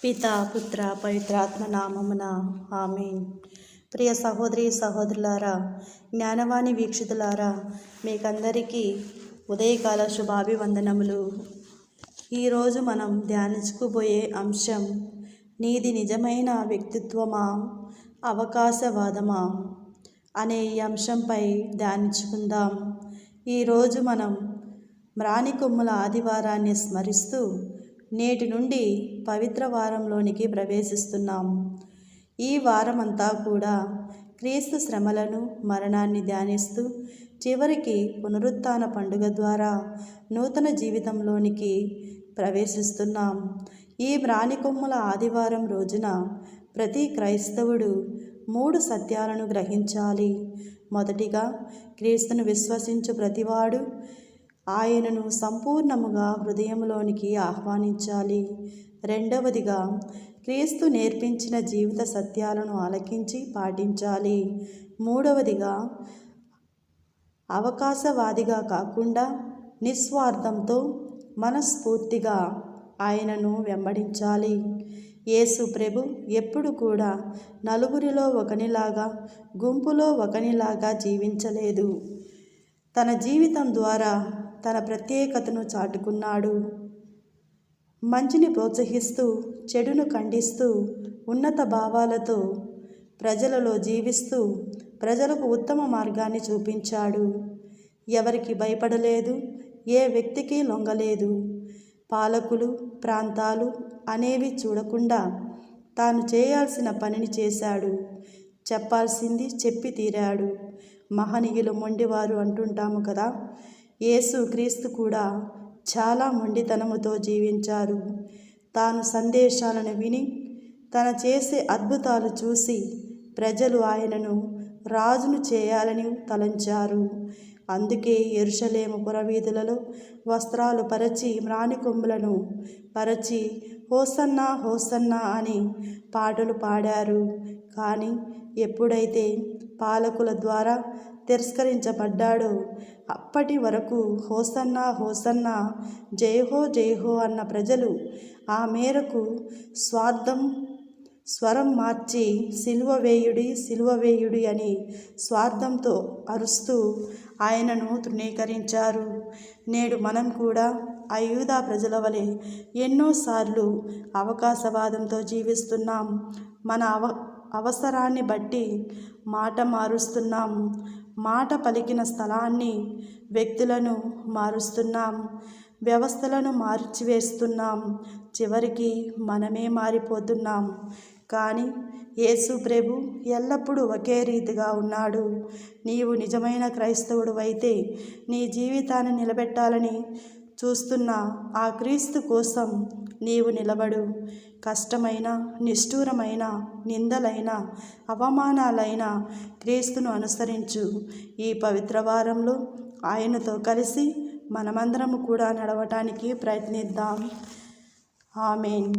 పితా పుత్ర పవిత్రాత్మ నామమున ఆమేన్. ప్రియ సహోదరి సహోదరులారా, జ్ఞానవాణి వీక్షితులారా, మీకందరికీ ఉదయకాల శుభాభివందనములు. ఈరోజు మనం ధ్యానించుకుపోయే అంశం నీది నిజమైన వ్యక్తిత్వమా, అవకాశవాదమా అనే ఈ అంశంపై ధ్యానించుకుందాం. ఈరోజు మనం మ్రాణికొమ్ముల ఆదివారాన్ని స్మరిస్తూ నేటి నుండి పవిత్ర వారంలోనికి ప్రవేశిస్తున్నాం. ఈ వారమంతా కూడా క్రీస్తు శ్రమలను, మరణాన్ని ధ్యానిస్తూ చివరికి పునరుత్థాన పండుగ ద్వారా నూతన జీవితంలోనికి ప్రవేశిస్తున్నాం. ఈ మ్రాణికొమ్ముల ఆదివారం రోజున ప్రతి క్రైస్తవుడు 3 సత్యాలను గ్రహించాలి. మొదటిగా, క్రీస్తును విశ్వసించు ప్రతివాడు ఆయనను సంపూర్ణముగా హృదయంలోనికి ఆహ్వానించాలి. రెండవదిగా, క్రీస్తు నేర్పించిన జీవిత సత్యాలను ఆలకించి పాటించాలి. మూడవదిగా, అవకాశవాదిగా కాకుండా నిస్వార్థంతో మనస్ఫూర్తిగా ఆయనను వెంబడించాలి. యేసు ప్రభు ఎప్పుడు కూడా నలుగురిలో ఒకనిలాగా, గుంపులో ఒకనిలాగా జీవించలేదు. తన జీవితం ద్వారా తన ప్రత్యేకతను చాటుకున్నాడు. మంచిని ప్రోత్సహిస్తూ, చెడును ఖండిస్తూ, ఉన్నత భావాలతో ప్రజలలో జీవిస్తూ ప్రజలకు ఉత్తమ మార్గాన్ని చూపించాడు. ఎవరికి భయపడలేదు, ఏ వ్యక్తికి లొంగలేదు. పాలకులు, ప్రాంతాలు అనేవి చూడకుండా తాను చేయాల్సిన పనిని చేశాడు. చెప్పాల్సింది చెప్పి తీరాడు. మహనీయులు మొండివారు అంటుంటాము కదా, యేసు క్రీస్తు కూడా చాలా మొండితనముతో జీవించారు. తాను సందేశాలను విని, తన చేసే అద్భుతాలు చూసి ప్రజలు ఆయనను రాజును చేయాలని తలంచారు. అందుకే యెరూషలేము పురవీధులలో వస్త్రాలు పరచి, మ్రాణికొమ్ములను పరచి హోసన్నా హోసన్నా అని పాటలు పాడారు. కానీ ఎప్పుడైతే పాలకుల ద్వారా తిరస్కరించబడ్డాడో అప్పటి వరకు హోసన్నా హోసన్నా, జయహో జయహో అన్న ప్రజలు ఆ మేరకు స్వరం మార్చి సిలువ వేయుడి సిలువ వేయుడి అని స్వార్థంతో అరుస్తూ ఆయనను తృణీకరించారు. నేడు మనం కూడా ఆ యూదా ప్రజల వలె ఎన్నోసార్లు అవకాశవాదంతో జీవిస్తున్నాం. మన అవసరాన్ని బట్టి మాట మారుస్తున్నాం. మాట పలికిన స్థలాన్ని, వ్యక్తులను మారుస్తున్నాం. వ్యవస్థలను మార్చివేస్తున్నాం. చివరికి మనమే మారిపోతున్నాం. కానీ యేసు ప్రభు ఎల్లప్పుడూ ఒకే రీతిగా ఉన్నాడు. నీవు నిజమైన క్రైస్తవుడు అయితే నీ జీవితాన్ని నిలబెట్టాలని చూస్తున్న ఆ క్రీస్తు కోసం నీవు నిలబడు. కష్టమైన, నిష్ఠూరమైన, నిందలైన, అవమానాలైన క్రీస్తును అనుసరించు. ఈ పవిత్ర వారంలో ఆయనతో కలిసి మనమందరము కూడా నడవటానికి ప్రయత్నిద్దాం. ఆమేన్.